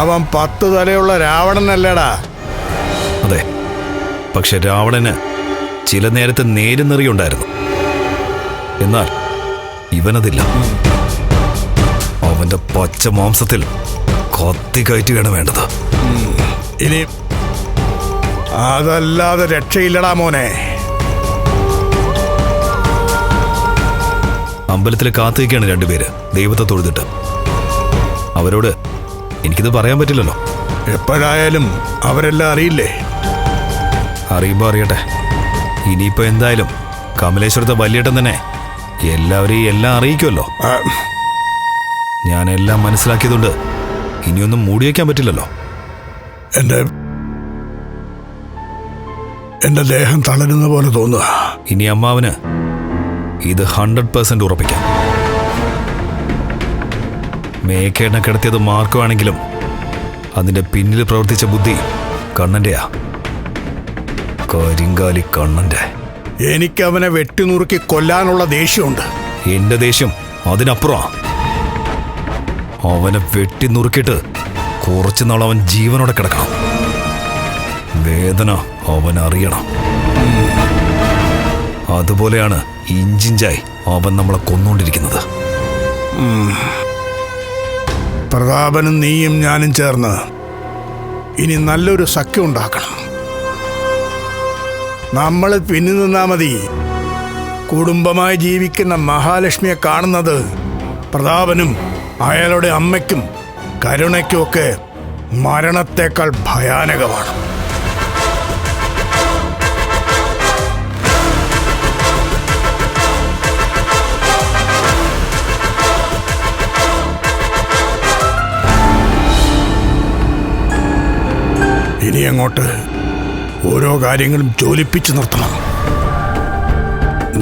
അവൻ 10 തലയുള്ള രാവണനല്ലേടാ. അതെ, പക്ഷെ രാവണന് ചില നേരത്ത് നേരുന്നെറിയുണ്ടായിരുന്നു. എന്നാൽ ഇവനതില്ല. അവന്റെ പച്ച മാംസത്തിൽ കത്തി കയറ്റുകയാണ് വേണ്ടത്. ഇനി അതല്ലാതെ രക്ഷയില്ലടാ മോനെ. അമ്പലത്തിൽ കാത്തിരിക്കുകയാണ് രണ്ടുപേര് ദൈവത്തെ തൊഴുതിട്ട്. അവരോട് എനിക്കിത് പറയാൻ പറ്റില്ലല്ലോ. എപ്പോഴായാലും അവരെല്ലാം അറിയില്ലേ? അറിയുമ്പോൾ അറിയട്ടെ. ഇനിയിപ്പോൾ എന്തായാലും കമലേശ്വരത്തെ വലിയേട്ടൻ തന്നെ എല്ലാവരെയും എല്ലാം അറിയിക്കുമല്ലോ. ഞാനെല്ലാം മനസ്സിലാക്കിയതുകൊണ്ട് ഇനിയൊന്നും മൂടി വയ്ക്കാൻ പറ്റില്ലല്ലോ. എന്റെ ദേഹം തളരുന്ന പോലെ തോന്നുക. ഇനി അമ്മാവന് ഇത് 100% ഉറപ്പിക്കാം. മേക്കേടിനെ കിടത്തിയത് മാർക്കുവാണെങ്കിലും അതിന്റെ പിന്നിൽ പ്രവർത്തിച്ച ബുദ്ധി കണ്ണന്റെയാ. കരിങ്കാലി കണ്ണന്റെ. എനിക്കവനെ വെട്ടിനുറുക്കി കൊല്ലാനുള്ള ദേഷ്യമുണ്ട്. എന്റെ ദേഷ്യം അതിനപ്പുറമാ. അവനെ വെട്ടിനുറുക്കിയിട്ട് കുറച്ചു നാൾ അവൻ ജീവനോടെ കിടക്കണം. വേദന അവൻ അറിയണം. അതുപോലെയാണ് ഇഞ്ചിഞ്ചായി അവൻ നമ്മളെ കൊന്നുകൊണ്ടിരിക്കുന്നത്. പ്രതാപനും നീയും ഞാനും ചേർന്ന് ഇനി നല്ലൊരു സഖ്യം ഉണ്ടാക്കണം. നമ്മൾ പിന്നിൽ നിന്നാ മതി. കുടുംബമായി ജീവിക്കുന്ന മഹാലക്ഷ്മിയെ കാണുന്നത് പ്രതാപനും അയാളുടെ അമ്മയ്ക്കും കരുണയ്ക്കുമൊക്കെ മരണത്തേക്കാൾ ഭയാനകമാണ്. ഇനി അങ്ങോട്ട് ഓരോ കാര്യങ്ങളും ജ്വലിപ്പിച്ചു നിർത്തണം.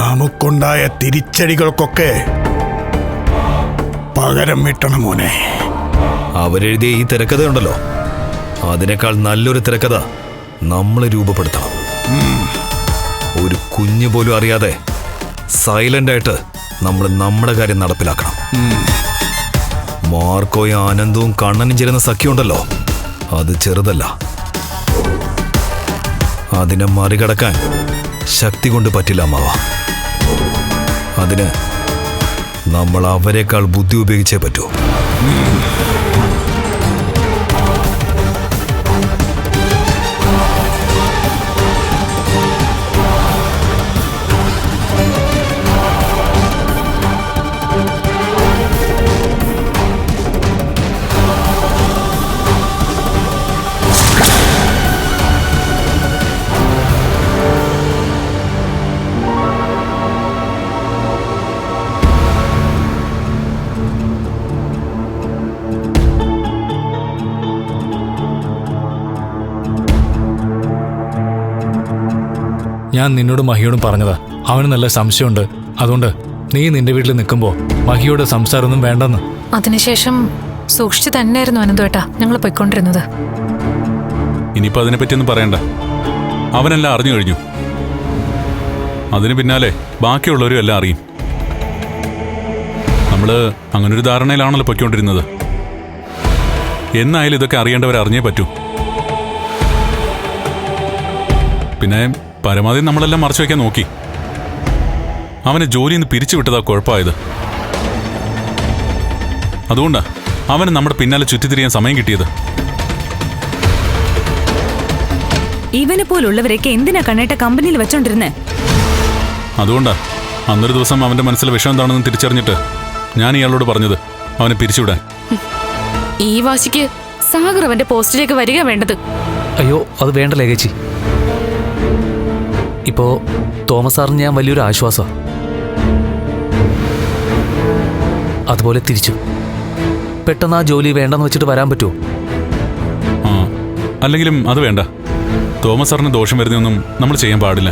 നമുക്കുണ്ടായ തിരിച്ചടികൾക്കൊക്കെ പകരം വീട്ടണം മോനെ. അവരെഴുതിയ ഈ തിരക്കഥയുണ്ടല്ലോ, അതിനേക്കാൾ നല്ലൊരു തിരക്കഥ നമ്മൾ രൂപപ്പെടുത്തണം. ഒരു കുഞ്ഞു പോലും അറിയാതെ സൈലന്റായിട്ട് നമ്മൾ നമ്മുടെ കാര്യം നടപ്പിലാക്കണം. മാർക്കോയും ആനന്ദവും കണ്ണനും ചേരുന്ന സഖ്യമുണ്ടല്ലോ, അത് ചെറുതല്ല. അതിനെ മറികടക്കാൻ ശക്തി കൊണ്ട് പറ്റില്ല അമ്മാവ. അതിന് നമ്മൾ അവരെക്കാൾ ബുദ്ധി ഉപയോഗിച്ചേ പറ്റൂ. ഞാൻ നിന്നോടും മഹിയോടും പറഞ്ഞതാ, അവന് നല്ല സംശയമുണ്ട്. അതുകൊണ്ട് നീ നിന്റെ വീട്ടിൽ നിൽക്കുമ്പോൾ മഹിയോട് സംസാരമൊന്നും വേണ്ടെന്ന്. അതിനുശേഷം സൂക്ഷിച്ചു തന്നെയായിരുന്നു അനന്തേട്ടാ ഞങ്ങൾ പോയിക്കൊണ്ടിരുന്നത്. ഇനിയിപ്പോൾ അതിനെപ്പറ്റിയൊന്നും പറയണ്ട. അവനെല്ലാം അറിഞ്ഞു കഴിഞ്ഞു. അതിന് പിന്നാലെ ബാക്കിയുള്ളവരും എല്ലാം അറിയും. നമ്മൾ അങ്ങനൊരു ധാരണയിലാണല്ലോ പൊയ്ക്കൊണ്ടിരുന്നത്. എന്നായാലും ഇതൊക്കെ അറിയേണ്ടവരെ അറിഞ്ഞേ പറ്റൂ. പിന്നെ പരമാവധി നമ്മളെല്ലാം മറച്ചു വയ്ക്കാൻ നോക്കി. അവനെ ജോലിയിൽ നിന്ന് പിരിച്ചുവിട്ടതാ കുഴപ്പമായത്. അതുകൊണ്ടാ അവന് നമ്മുടെ പിന്നാലെ ചുറ്റിത്തിരിയാൻ സമയം കിട്ടിയത്. ഇവനെ പോലുള്ളവരെയൊക്കെ എന്തിനാ കണ്ണേട്ട കമ്പനിയിൽ വെച്ചോണ്ടിരുന്നേ? അതുകൊണ്ടാ അന്നൊരു ദിവസം അവന്റെ മനസ്സിലെ വിഷം എന്താണെന്ന് തിരിച്ചറിഞ്ഞിട്ട് ഞാൻ ഇയാളോട് പറഞ്ഞത് അവനെ പിരിച്ചുവിടാൻ. ഈ വാശിക്ക് സാഗർ അവന്റെ പോസ്റ്റിലേക്ക് വരിക വേണ്ടത്. അയ്യോ, അത് വേണ്ടല്ലേ ചേച്ചി. ഇപ്പോ തോമസ് സാറിന് ഞാൻ വലിയൊരു ആശ്വാസമാണ്. അതുപോലെ തിരിച്ചു പെട്ടെന്ന് ആ ജോലി വേണ്ടെന്ന് വെച്ചിട്ട് വരാൻ പറ്റുമോ? അല്ലെങ്കിലും അത് വേണ്ട. തോമസ് സാറിന് ദോഷം വരുന്നൊന്നും നമ്മൾ ചെയ്യാൻ പാടില്ല.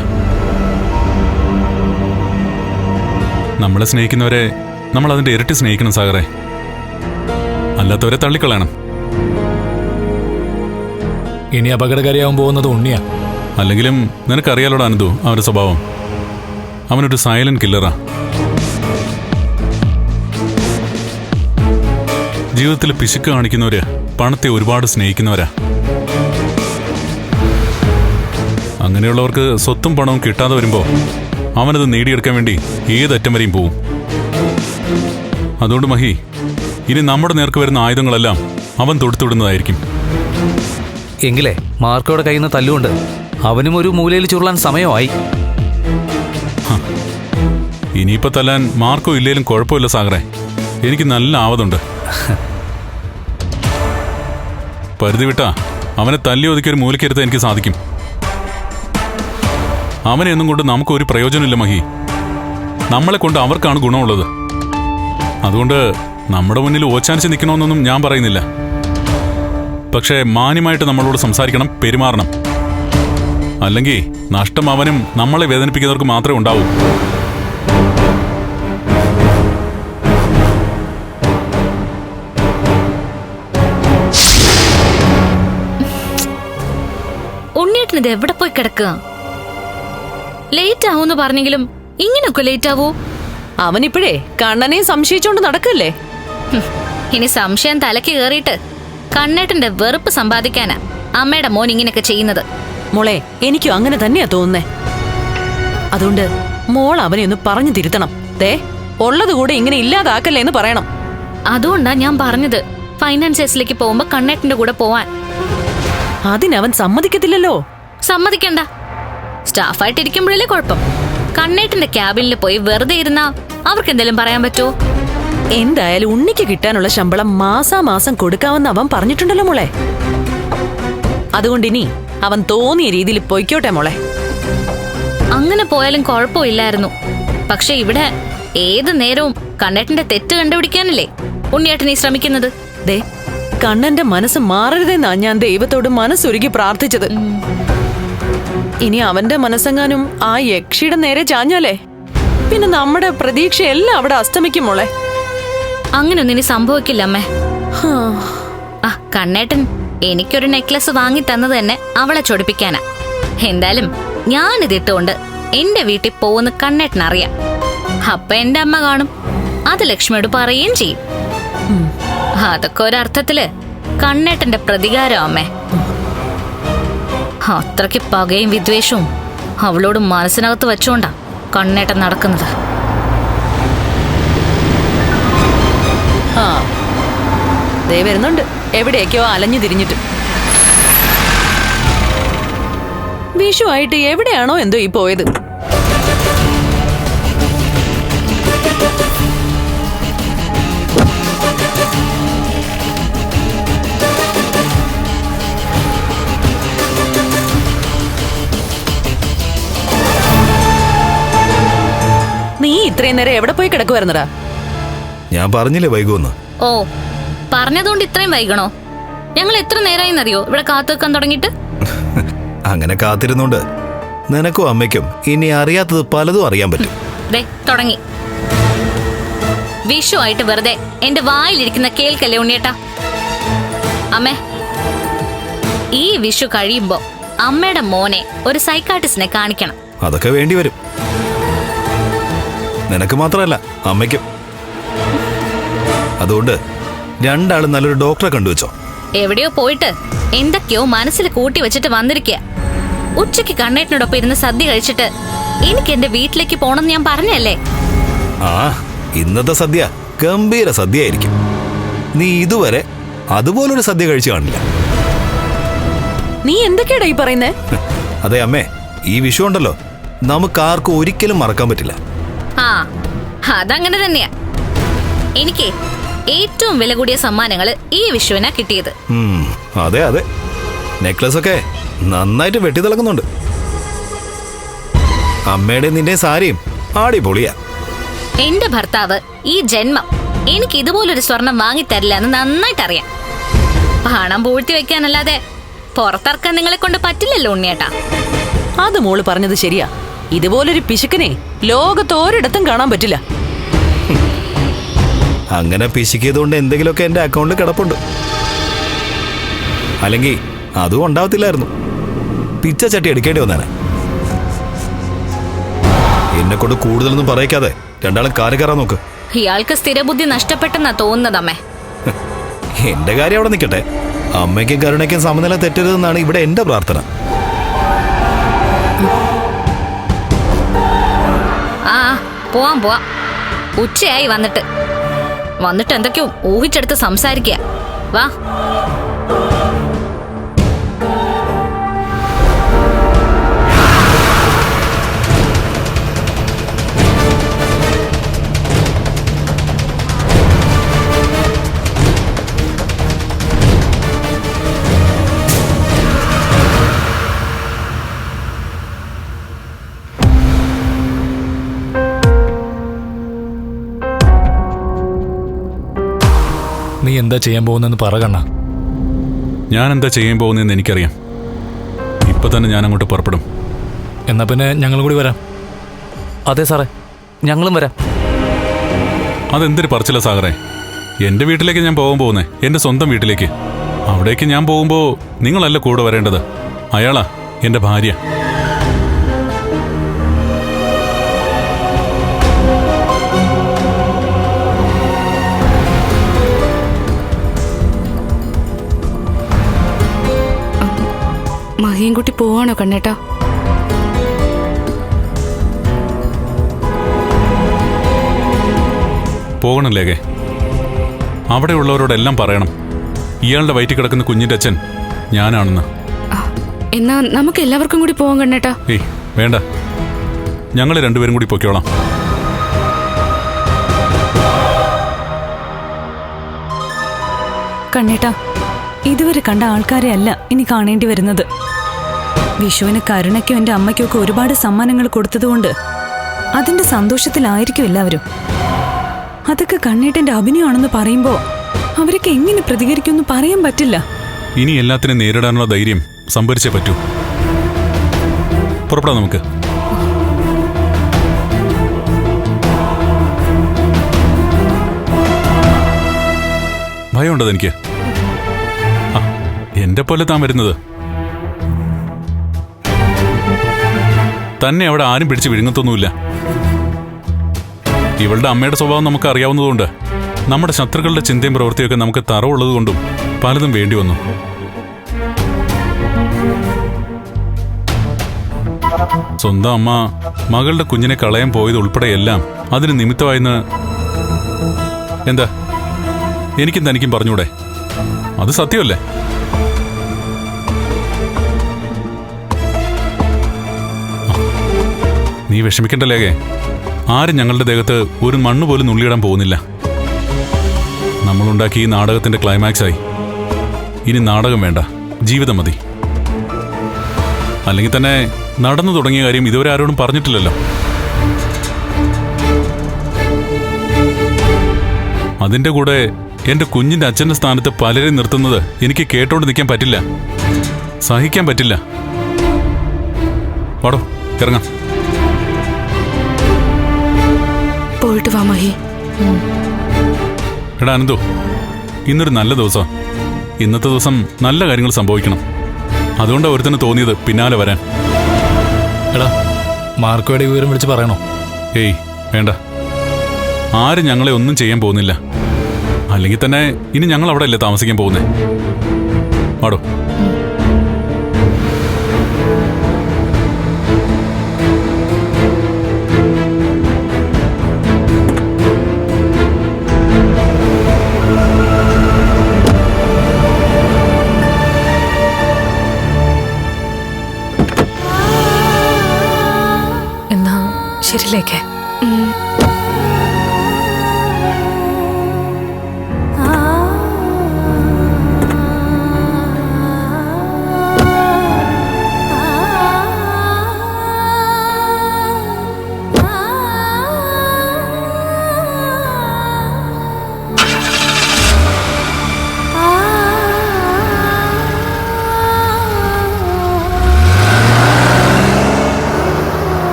നമ്മളെ സ്നേഹിക്കുന്നവരെ നമ്മൾ അതിന്റെ ഇരട്ടി സ്നേഹിക്കണം സാഗറെ. അല്ലാത്തവരെ തള്ളിക്കളയണം. ഇനി അപകടകാരിയാവാൻ പോകുന്നത് ഉണ്ണിയാ. അല്ലെങ്കിലും നിനക്കറിയാലോടാ അനന്തു അവന്റെ സ്വഭാവം. അവനൊരു സൈലന്റ് കില്ലറാ. ജീവിതത്തിൽ പിശുക്ക് കാണിക്കുന്നവര് പണത്തെ ഒരുപാട് സ്നേഹിക്കുന്നവരാ. അങ്ങനെയുള്ളവർക്ക് സ്വത്തും പണവും കിട്ടാതെ വരുമ്പോൾ അവനത് നേടിയെടുക്കാൻ വേണ്ടി ഏതറ്റം വരെയും പോവും. അതുകൊണ്ട് മഹി, ഇനി നമ്മുടെ നേർക്ക് വരുന്ന ആയുധങ്ങളെല്ലാം അവൻ തൊടുത്തുവിടുന്നതായിരിക്കും. എങ്കിലേ മാർക്കോയുടെ കയ്യിൽ നിന്ന് തല്ലുകൊണ്ട് അവനും ഒരു മൂലയിൽ ചുരുളാൻ സമയമായി. ഇനിയിപ്പോ തല്ലാൻ മാർക്കോ ഇല്ലേലും കുഴപ്പമില്ല സാഗറെ. എനിക്ക് നല്ല ആവതുണ്ട്. പരിധി വിട്ടാ അവനെ തല്ലി ഒതുക്കി ഒരു മൂലയ്ക്കെടുത്ത് എനിക്ക് സാധിക്കും. അവനെ ഒന്നും കൊണ്ട് നമുക്ക് ഒരു പ്രയോജനമില്ല മഹി. നമ്മളെ കൊണ്ട് അവർക്കാണ് ഗുണമുള്ളത്. അതുകൊണ്ട് നമ്മുടെ മുന്നിൽ ഓച്ചാനിച്ച് നിൽക്കണമെന്നൊന്നും ഞാൻ പറയുന്നില്ല. പക്ഷേ മാന്യമായിട്ട് നമ്മളോട് സംസാരിക്കണം, പെരുമാറണം. അല്ലെങ്കിൽ നഷ്ടം അവനും നമ്മളെ വേദനിപ്പിക്കുന്നവർക്ക് മാത്രമേ ഉണ്ടാവൂ. ഉണ്ണിയേട്ടനിത് എവിടെ പോയി കിടക്കുക? ലേറ്റ് ആവൂന്ന് പറഞ്ഞെങ്കിലും ഇങ്ങനൊക്കെ ലേറ്റ് ആവൂ? അവനിപ്പോഴേ കണ്ണനെ സംശയിച്ചോണ്ട് നടക്കല്ലേ? ഇനി സംശയം തലയ്ക്ക് കയറിയിട്ട് കണ്ണേട്ടന്റെ വെറുപ്പ് സമ്പാദിക്കാനാ അമ്മയുടെ മോൻ ഇങ്ങനെയൊക്കെ ചെയ്യുന്നത്. മോളെ, എനിക്കും അങ്ങനെ തന്നെയാ തോന്നുന്നേ. അതുകൊണ്ട് മോൾ അവനെ ഒന്ന് പറഞ്ഞു തിരുത്തണം. ദേ, ഉള്ളത് കൂടെ ഇങ്ങനെ ഇല്ലാതാക്കല്ലേ എന്ന് പറയണം. അതുകൊണ്ടാ ഞാൻ പറഞ്ഞത് ഫൈനാൻസിയേഴ്സിലേക്ക് പോകുമ്പോ കണ്ണേട്ടന്റെ കൂടെ പോവാൻ. അതിനവൻ സമ്മതിക്കത്തില്ലല്ലോ. സമ്മതിക്കണ്ട. സ്റ്റാഫായിട്ടിരിക്കുമ്പോഴല്ലേ കുഴപ്പം. കണ്ണേട്ടന്റെ ക്യാബിനിൽ പോയി വെറുതെ ഇരുന്നാ അവർക്ക് എന്തെങ്കിലും പറയാൻ പറ്റുമോ? എന്തായാലും ഉണ്ണിക്ക് കിട്ടാനുള്ള ശമ്പളം മാസാമാസം കൊടുക്കാമെന്ന് അവൻ പറഞ്ഞിട്ടുണ്ടല്ലോ മോളെ. അതുകൊണ്ട് ഇനി അവൻ തോന്നിയ രീതിയിൽ പൊയ്ക്കോട്ടെ മോളെ. അങ്ങനെ പോയാലും കുഴപ്പമില്ലായിരുന്നു. പക്ഷെ ഇവിടെ ഏത് നേരവും കണ്ണേട്ടന്റെ തെറ്റ് കണ്ടുപിടിക്കാനല്ലേ ഉണ്ണിയേട്ടനെ ശ്രമിക്കുന്നത്. ദേ, കണ്ണന്റെ മനസ്സ് മാറരുതെന്നാ ഞാൻ ദൈവത്തോട് മനസ്സൊരുക്കി പ്രാർത്ഥിച്ചത്. ഇനി അവന്റെ മനസ്സെങ്ങാനും ആ യക്ഷിയുടെ നേരെ ചാഞ്ഞാലേ പിന്നെ നമ്മുടെ പ്രതീക്ഷയെല്ലാം അവിടെ അസ്തമിക്കും മോളെ. അങ്ങനൊന്നും ഇനി സംഭവിക്കില്ല അമ്മേ. കണ്ണേട്ടൻ എനിക്കൊരു നെക്ലസ് വാങ്ങി തന്നത് തന്നെ അവളെ ചൊടിപ്പിക്കാനാ. എന്തായാലും ഞാനിതിട്ടുകൊണ്ട് എന്റെ വീട്ടിൽ പോകുന്ന കണ്ണേട്ടൻ അറിയാം. അപ്പൊ എന്റെ അമ്മ കാണും, അത് ലക്ഷ്മിയോട് പറയുകയും ചെയ്യും. അതൊക്കെ ഒരർത്ഥത്തില് കണ്ണേട്ടന്റെ പ്രതികാരം അമ്മേ. അത്രയ്ക്ക് പകയും വിദ്വേഷവും അവളോട് മനസ്സിനകത്ത് വെച്ചോണ്ടാ കണ്ണേട്ടൻ നടക്കുന്നത്. ദേ വരുന്നുണ്ട്, എവിടേക്കോ അലഞ്ഞു തിരിഞ്ഞിട്ട്. വിഷുവായിട്ട് എവിടെയാണോ എന്തോ ഈ പോയത്. നീ ഇത്രയും നേരം എവിടെ പോയി കിടക്കുവായിരുന്നടാ? ഞാൻ പറഞ്ഞില്ലേ വൈകുമെന്ന്. ഓ, പറഞ്ഞതുകൊണ്ട് ഇത്രയും വൈകണോ? ഞങ്ങൾ എത്ര നേരമായിന്നറിയോ ഇവിടെ കാത്തു വെക്കാൻ തുടങ്ങിയിട്ട്? അങ്ങനെ കാത്തിരുന്നോണ്ട് നിനക്കും അമ്മയ്ക്കും ഇനി അറിയാത്തത് പലതും അറിയാൻ പറ്റും. തുടങ്ങി. വിഷു ആയിട്ട് വെറുതെ എന്റെ വായിലിരിക്കുന്ന കേൾക്കല്ലേ ഉണ്ണിയേട്ടാ. അമ്മേ, ഈ വിഷു കഴിയുമ്പോ അമ്മയുടെ മോനെ ഒരു സൈക്കാട്രിസ്റ്റിനെ കാണിക്കണം. അതൊക്കെ വേണ്ടി വരും. നിനക്ക് മാത്രമല്ല, അമ്മയ്ക്കും. അതുകൊണ്ട് രണ്ടാളും നല്ലൊരു ഡോക്ടറെ കണ്ടുവച്ചോ. എവിടെയോ പോയിട്ട് എന്തൊക്കെയോ മനസ്സിൽ കൂട്ടി വെച്ചിട്ട് വന്നിരിക്കുക. ഉച്ചയ്ക്ക് കണ്ണേട്ടനോടൊപ്പം ഇരുന്ന് സദ്യ കഴിച്ചിട്ട് എനിക്ക് എന്റെ വീട്ടിലേക്ക് പോണെന്ന് ഞാൻ പറഞ്ഞല്ലേ. ആ, ഇന്നത്തെ സദ്യ ഗംഭീര സദ്യയായിരിക്കും. നീ ഇതുവരെ അതുപോലൊരു സദ്യ കഴിച്ചു കാണില്ല. നീ എന്തൊക്കെയാടാ ഈ പറയുന്നേ? അതെ അമ്മേ, ഈ വിഷു ഉണ്ടല്ലോ, നമുക്കാർക്കും ഒരിക്കലും മറക്കാൻ പറ്റില്ല. ആ, അതങ്ങനെ തന്നെയാ. എനിക്ക് ഏറ്റവും വില കൂടിയ സമ്മാനങ്ങൾ ഈ വിഷുവിനാ കിട്ടിയത്. അതെ അതെ, നെക്ലസ് ഒക്കെ നന്നായിട്ട് വെട്ടി തിളങ്ങുന്നുണ്ട്. അമ്മയുടെ നിന്റെ സാരിയും അടിപൊളിയാ. എന്റെ ഭർത്താവ് ഈ ജന്മം എനിക്ക് ഇതുപോലൊരു സ്വർണം വാങ്ങിത്തരില്ല എന്ന് നന്നായിട്ട് അറിയാം. പണം പൂഴ്ത്തി വെക്കാനല്ലാതെ പുറത്തിറക്കാൻ നിങ്ങളെ കൊണ്ട് പറ്റില്ലല്ലോ ഉണ്ണിയേട്ടാ. അത് മോള് പറഞ്ഞത് ശരിയാ. ഇതുപോലൊരു പിശുക്കനെ ലോകത്തോരിടത്തും കാണാൻ പറ്റില്ല. അങ്ങനെ പിശിക്കിയതുകൊണ്ട് എന്തെങ്കിലുമൊക്കെ എന്റെ അക്കൗണ്ടിൽ കിടപ്പുണ്ട്. അല്ലെങ്കിൽ അതും ഉണ്ടാവത്തില്ലായിരുന്നു. പിച്ച ചട്ടി എടുക്കേണ്ടി വന്നേനെ. എന്നെ കൊണ്ട് കൂടുതലൊന്നും പറയിക്കാതെ രണ്ടാളും കാല് കയറാൻ നോക്ക്. ഇയാൾക്ക് സ്ഥിരബുദ്ധി നഷ്ടപ്പെട്ടെന്നാ തോന്നുന്നതമ്മേ. എന്റെ കാര്യം അവിടെ നിൽക്കട്ടെ. അമ്മയ്ക്കും കരുണയ്ക്കും സമനില തെറ്റരുതെന്നാണ് ഇവിടെ എന്റെ പ്രാർത്ഥന. ആ പോവാം പോവാം. ഉച്ചയായി വന്നിട്ട് എന്തൊക്കെയോ ഊഹിച്ചെടുത്ത് സംസാരിക്കുക. വാ. നീ എന്താ ചെയ്യാൻ പോകുന്നെന്ന് പറ കണ്ണ. ഞാൻ എന്താ ചെയ്യാൻ പോകുന്നതെന്ന് എനിക്കറിയാം. ഇപ്പൊ തന്നെ ഞാൻ അങ്ങോട്ട് പുറപ്പെടും. എന്നാ പിന്നെ ഞങ്ങളും കൂടി വരാം. അതെ സാറേ, ഞങ്ങളും വരാം. അതെന്തൊരു പറച്ചില്ല സാഗറേ. എന്റെ വീട്ടിലേക്ക് ഞാൻ പോകാൻ പോകുന്നേ, എന്റെ സ്വന്തം വീട്ടിലേക്ക്. അവിടേക്ക് ഞാൻ പോകുമ്പോ നിങ്ങളല്ല കൂടെ വരേണ്ടത്. അയാളാ എന്റെ ഭാര്യ. മഹിയും കുട്ടി പോവാണോ കണ്ണേട്ടാ? പോകണല്ലേ? അവിടെയുള്ളവരോടെല്ലാം പറയണം ഇയാളുടെ വയറ്റിൽ കിടക്കുന്ന കുഞ്ഞിന്റെ അച്ഛൻ ഞാനാണെന്ന്. എന്നാ നമുക്ക് എല്ലാവർക്കും കൂടി പോവാൻ കണ്ണേട്ടാ. ഏയ് വേണ്ട, ഞങ്ങൾ രണ്ടുപേരും കൂടി പൊയ്ക്കോളാം. കണ്ണേട്ടാ, ഇതുവരെ കണ്ട ആൾക്കാരെ അല്ല ഇനി കാണേണ്ടി വരുന്നത്. വിഷുവിന് കരുണയ്ക്കും എന്റെ അമ്മയ്ക്കും ഒക്കെ ഒരുപാട് സമ്മാനങ്ങൾ കൊടുത്തതുകൊണ്ട് അതിന്റെ സന്തോഷത്തിലായിരിക്കും എല്ലാവരും. അതൊക്കെ കണ്ണേട്ടന്റെ അഭിനയമാണെന്ന് പറയുമ്പോ അവരൊക്കെ എങ്ങനെ പ്രതികരിക്കുമെന്ന് പറയാൻ പറ്റില്ല. ഇനി എല്ലാത്തിനും നേരിടാനുള്ള ധൈര്യം സംഭരിച്ചേ പറ്റൂ. പുറപ്പെടാം നമുക്ക്. ഭയമുണ്ടോ എനിക്ക്? എന്റെ പോലെ താൻ വരുന്നത് തന്നെ അവിടെ ആരും പിടിച്ച് വിഴുങ്ങത്തൊന്നുമില്ല. ഇവളുടെ അമ്മയുടെ സ്വഭാവം നമുക്ക് അറിയാവുന്നതുകൊണ്ട് നമ്മുടെ ശത്രുക്കളുടെ ചിന്തയും പ്രവൃത്തിയൊക്കെ നമുക്ക് തറവുള്ളതുകൊണ്ടും പലതും വേണ്ടി വന്നു. സ്വന്തം അമ്മ മകളുടെ കുഞ്ഞിനെ കളയാൻ പോയത് ഉൾപ്പെടെയെല്ലാം അതിന് നിമിത്തമായെന്ന് എന്താ എനിക്കും തനിക്കും പറഞ്ഞൂടെ? അത് സത്യമല്ലേ? നീ വിഷമിക്കണ്ടല്ലേ. ആരും ഞങ്ങളുടെ ദേഹത്ത് ഒരു മണ്ണ് പോലും നുള്ളിയിടാൻ പോകുന്നില്ല. നമ്മളുണ്ടാക്കി ഈ നാടകത്തിന്റെ ക്ലൈമാക്സായി. ഇനി നാടകം വേണ്ട, ജീവിതം മതി. അല്ലെങ്കിൽ തന്നെ നടന്നു തുടങ്ങിയ കാര്യം ഇതുവരെ ആരോടും പറഞ്ഞിട്ടില്ലല്ലോ. അതിന്റെ കൂടെ എന്റെ കുഞ്ഞിന്റെ അച്ഛന്റെ സ്ഥാനത്ത് പലരെയും നിർത്തുന്നത് എനിക്ക് കേട്ടോണ്ട് നിൽക്കാൻ പറ്റില്ല, സഹിക്കാൻ പറ്റില്ല. പാടോ, ഇറങ്ങാം. പോയിട്ട് വാ മഹി. എടാ അനന്തു, ഇന്നൊരു നല്ല ദിവസം. ഇന്നത്തെ ദിവസം നല്ല കാര്യങ്ങൾ സംഭവിക്കണം. അതുകൊണ്ടാണ് ഒരുത്തന് തോന്നിയത് പിന്നാലെ വരാൻ. എടാ, മാർക്കോയുടെ വിവരം വിളിച്ച് പറയണോ? ഏയ് വേണ്ട, ആരും ഞങ്ങളെ ഒന്നും ചെയ്യാൻ പോകുന്നില്ല. അല്ലെങ്കിൽ തന്നെ ഇനി ഞങ്ങൾ അവിടെ അല്ലേ താമസിക്കാൻ പോകുന്നേ. പാടോ. എന്നാ ശരിയിലേക്ക്.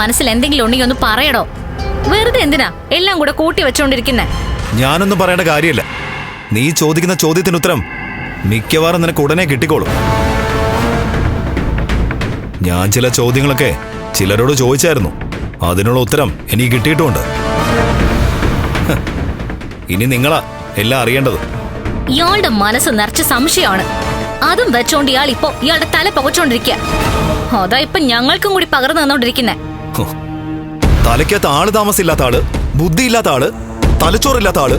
മനസ്സിൽ എന്തെങ്കിലും ഉണ്ടെങ്കിൽ ഒന്ന് പറയടോ. വെറുതെ എന്തിനാ എല്ലാം കൂടെ കൂട്ടി വെച്ചോണ്ടിരിക്കുന്നെ? ഞാനൊന്നും പറയേണ്ട കാര്യമില്ല. നീ ചോദിക്കുന്ന ചോദ്യത്തിന് ഉത്തരം മിക്കവാറും നിനക്ക് ഉടനെ കിട്ടിക്കോളും. ഞാൻ ചില ചോദ്യങ്ങളൊക്കെ ചിലരോട് ചോദിച്ചായിരുന്നു. അതിനുള്ള ഉത്തരം എനിക്ക് കിട്ടിയിട്ടുമുണ്ട്. ഇനി നിങ്ങളാ എല്ലാം അറിയേണ്ടത്. ഇയാളുടെ മനസ്സ് നിറച്ച് സംശയമാണ്. അതും വെച്ചോണ്ട് ഇയാൾ ഇപ്പൊ ഇയാളുടെ തല പുകച്ചോണ്ടിരിക്കുക. അതാ ഇപ്പൊ ഞങ്ങൾക്കും കൂടി പകർന്നു തന്നോണ്ടിരിക്കുന്നെ. തലയ്ക്കകത്ത് ആള് താമസമില്ലാത്ത ആള്, ബുദ്ധിയില്ലാത്ത ആള്, തലച്ചോറില്ലാത്ത ആള്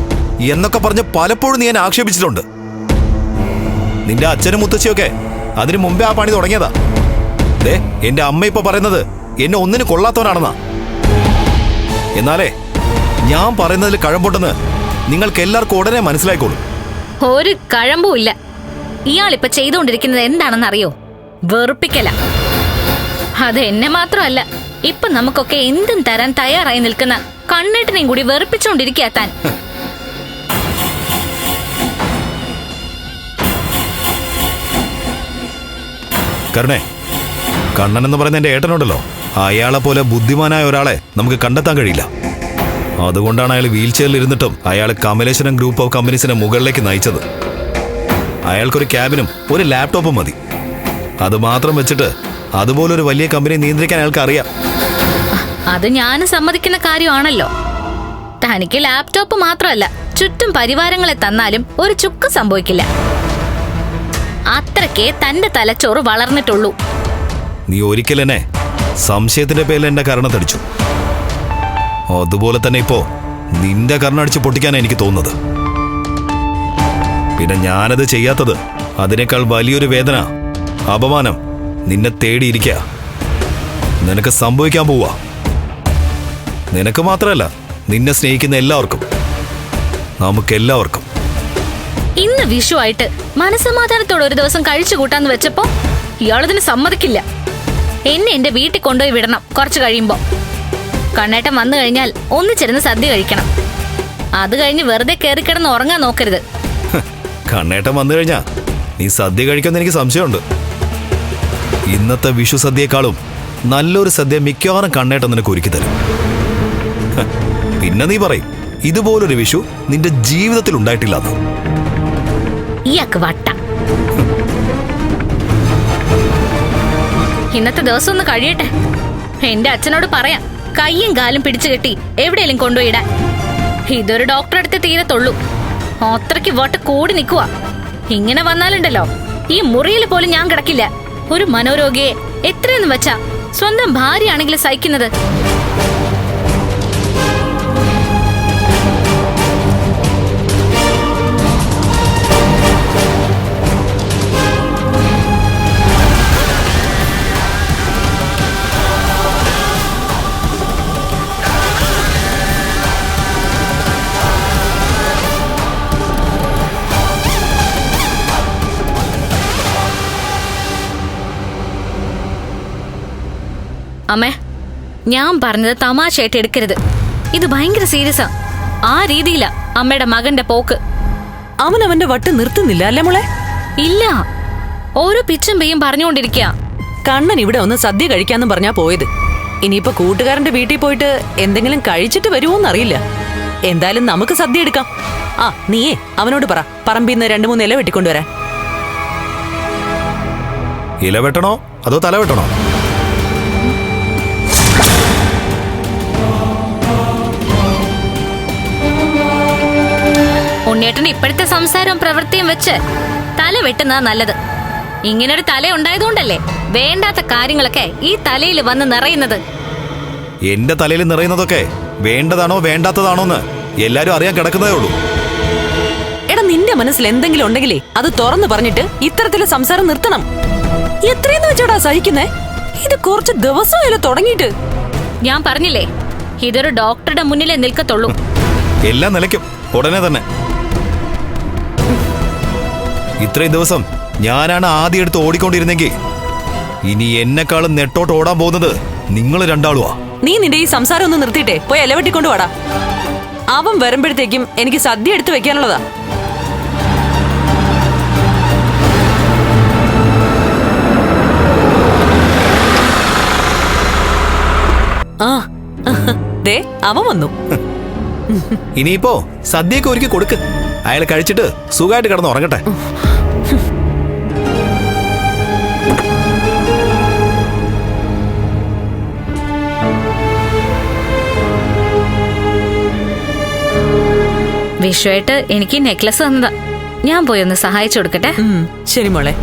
എന്നൊക്കെ പറഞ്ഞ് പലപ്പോഴും നീ എന്നെ ആക്ഷേപിച്ചിട്ടുണ്ട്. നിന്റെ അച്ഛനും മുത്തച്ഛയൊക്കെ അതിനു മുമ്പേ ആ പണി തുടങ്ങിയതാ. ദേ, എന്റെ അമ്മ ഇപ്പൊ പറയുന്നത് എന്നെ ഒന്നിന് കൊള്ളാത്തവനാണെന്നാ. എന്നാലേ ഞാൻ പറയുന്നതിൽ കഴമ്പുണ്ടെന്ന് നിങ്ങൾക്ക് എല്ലാവർക്കും ഉടനെ മനസ്സിലായിക്കോളും. ഒരു കഴമ്പും ഇല്ല. ഇയാളിപ്പൊ ചെയ്തുകൊണ്ടിരിക്കുന്നത് എന്താണെന്ന് അറിയോ? വെറുപ്പിക്കല. അത് എന്നെ മാത്രമല്ല, ഇപ്പൊ നമുക്കൊക്കെ എന്തും തരാൻ തയ്യാറായി നിൽക്കുന്ന കണ്ണേട്ടനെയും കൂടി വെറുപ്പിച്ചുകൊണ്ടിരിക്കുക താൻ. കരുണേ, കണ്ണൻ എന്ന് പറയുന്ന എന്റെ ഏട്ടനുണ്ടല്ലോ, അയാളെ പോലെ ബുദ്ധിമാനായ ഒരാളെ നമുക്ക് കണ്ടെത്താൻ കഴിയില്ല. അതുകൊണ്ടാണ് അയാൾ വീൽ ചെയറിൽ ഇരുന്നിട്ടും അയാൾ കമലേശ്വരം ഗ്രൂപ്പ് ഓഫ് കമ്പനീസിനെ മുകളിലേക്ക് നയിച്ചത്. അയാൾക്കൊരു ക്യാബിനും ഒരു ലാപ്ടോപ്പും മതി. അത് മാത്രം വെച്ചിട്ട് അതുപോലൊരു വലിയ കമ്പനി നിയന്ത്രിക്കാൻ അയാൾക്ക് അറിയാം. അത് ഞാൻ സമ്മതിക്കുന്ന കാര്യമാണല്ലോ. തനിക്ക് ലാപ്ടോപ്പ് മാത്രമല്ല, ചുറ്റും പരിവാരങ്ങളെ തന്നാലും ഒരു ചുക്ക് സംഭവിക്കില്ല. അത്രക്കേ തന്റെ തലച്ചോറ് വളർന്നിട്ടുള്ളൂ. നീ ഒരിക്കൽ എന്നെ സംശയത്തിന്റെ പേരിൽ എന്റെ കരണത്തടിച്ചു. അതുപോലെ തന്നെ ഇപ്പോ നിന്റെ കരണടിച്ച് പൊട്ടിക്കാനാണ് എനിക്ക് തോന്നുന്നത്. പിന്നെ ഞാനത് ചെയ്യാത്തത് അതിനേക്കാൾ വലിയൊരു വേദന, അപമാനം നിന്നെ തേടിയിരിക്കുക. നിനക്ക് സംഭവിക്കാൻ പോവാ. നിനക്ക് മാത്രമല്ല, നിന്നെ സ്നേഹിക്കുന്ന എല്ലാവർക്കും, നമുക്കെല്ലാവർക്കും. ഇന്ന് വിഷു ആയിട്ട് മനസ്സമാധാനത്തോടെ ഒരു ദിവസം കഴിച്ചു കൂട്ടാന്ന് വെച്ചപ്പോ ഇയാളതിന് സമ്മതിക്കില്ല. എന്നെ എന്റെ വീട്ടിൽ കൊണ്ടുപോയി വിടണം. കുറച്ചു കഴിയുമ്പോ കണ്ണേട്ടൻ വന്നു കഴിഞ്ഞാൽ ഒന്നിച്ചിരുന്ന് സദ്യ കഴിക്കണം. അത് കഴിഞ്ഞ് വെറുതെ കയറി കിടന്ന് ഉറങ്ങാൻ നോക്കരുത്. കണ്ണേട്ടൻ വന്നു കഴിഞ്ഞാ നീ സദ്യ കഴിക്കുമെന്ന് എനിക്ക് സംശയമുണ്ട്. ഇന്നത്തെ വിഷു സദ്യയെക്കാളും നല്ലൊരു സദ്യ മിക്കവാറും കണ്ണേട്ടൻ നിനക്ക് ഒരുക്കി തരും. പിന്നെ നീ പറയും ഇതുപോലൊരു വിഷു നിന്റെ ജീവിതത്തിൽ ഉണ്ടായിട്ടില്ലെന്ന്. ഇയാൾക്ക് വട്ട. ഇന്നത്തെ ദിവസം ഒന്ന് കഴിയട്ടെ. എന്റെ അച്ഛനോട് പറയാം, കയ്യും കാലും പിടിച്ചു കെട്ടി എവിടെയെങ്കിലും കൊണ്ടുപോയിടാൻ. ഇതൊരു ഡോക്ടറെ അടുത്ത് തീരത്തുള്ളൂ. അത്രയ്ക്ക് വട്ട കൂടി നിൽക്കുക. ഇങ്ങനെ വന്നാലുണ്ടല്ലോ, ഈ മുറിയിൽ പോലും ഞാൻ കിടക്കില്ല. ഒരു മനോരോഗിയെ എത്രയെന്ന് വെച്ചാ സ്വന്തം ഭാര്യയാണെങ്കിൽ സഹിക്കുന്നത്. അമ്മേ, ഞാൻ പറഞ്ഞത് തമാശയായിട്ട് എടുക്കരുത്. ഇത് ഭയങ്കര സീരിയസാ. ആ രീതിയിലാ അമ്മയുടെ മകന്റെ പോക്ക്. അവൻ അവന്റെ വട്ട് നിർത്തുന്നില്ല അല്ലേ മോളെ? ഇല്ല, ഓരോ പിച്ചും പെയ്യും പറഞ്ഞുകൊണ്ടിരിക്കുക. കണ്ണൻ ഇവിടെ ഒന്ന് സദ്യ കഴിക്കാന്നും പറഞ്ഞാ പോയത്. ഇനിയിപ്പോ കൂട്ടുകാരന്റെ വീട്ടിൽ പോയിട്ട് എന്തെങ്കിലും കഴിച്ചിട്ട് വരുമോന്നറിയില്ല. എന്തായാലും നമുക്ക് സദ്യ എടുക്കാം. ആ, നീയേ അവനോട് പറ പറമ്പിന്ന് 2-3 ഇല വെട്ടിക്കൊണ്ടുവരാൻ. ഇല വെട്ടണോ അതോ തല വെട്ടണോ? ഉണ്ണേട്ടന് ഇപ്പോഴത്തെ സംസാരവും പ്രവൃത്തിയും വെച്ച് തല വെട്ടുന്നതാ നല്ലത്. ഇങ്ങനൊരു തല ഉണ്ടായതുകൊണ്ടല്ലേ വേണ്ടാത്ത കാര്യങ്ങളൊക്കെ ഈ തലയിൽ വന്ന് നിറയുന്നത്. എന്റെ തലയിൽ നിറയുന്നതൊക്കെ വേണ്ടതാണോ വേണ്ടാത്തതാണോന്ന് എല്ലാരും അറിയാൻ കിടക്കുന്നതേ ഉള്ളൂ. എടാ, നിന്റെ മനസ്സിൽ എന്തെങ്കിലും ഉണ്ടെങ്കിലേ അത് തുറന്നു പറഞ്ഞിട്ട് ഇത്തരത്തിലെ സംസാരം നിർത്തണം. എത്രയെന്ന് വെച്ചാടാ സഹിക്കുന്നേ? ഇത് കുറച്ച് ദിവസമായാലും തുടങ്ങിയിട്ട്. ഞാൻ പറഞ്ഞില്ലേ, ഇതൊരു ഡോക്ടറുടെ മുന്നിലേ നിൽക്കത്തുള്ളൂ. എല്ലാം നിലയ്ക്കും ഉടനെ തന്നെ. ഇത്രയും ദിവസം ഞാനാണ് ആദ്യം എടുത്ത് ഓടിക്കൊണ്ടിരുന്നെങ്കിൽ ഇനി എന്നെക്കാളും നെട്ടോട്ട് ഓടാൻ പോകുന്നത് നിങ്ങൾ രണ്ടാളുവാ. നീ നിന്റെ ഈ സംസാരം ഒന്ന് നിർത്തിയിട്ടേ പോയി ഇല വെട്ടിക്കൊണ്ടു വാടാ. അവൻ വരുമ്പോഴത്തേക്കും എനിക്ക് സദ്യ എടുത്തു വെക്കാനുള്ളതാ. ദേ അവൻ വന്നു. ഇനിയിപ്പോ സദ്യയൊക്കെ ഒരുക്കി കൊടുക്ക്. അയാൾ കഴിച്ചിട്ട് സുഖമായിട്ട് കിടന്ന് ഉറങ്ങട്ടെ. വിഷുവായിട്ട് എനിക്ക് നെക്ലസ് തന്നതാ. ഞാൻ പോയി ഒന്ന് സഹായിച്ചു കൊടുക്കട്ടെ. ശരി മോളെ.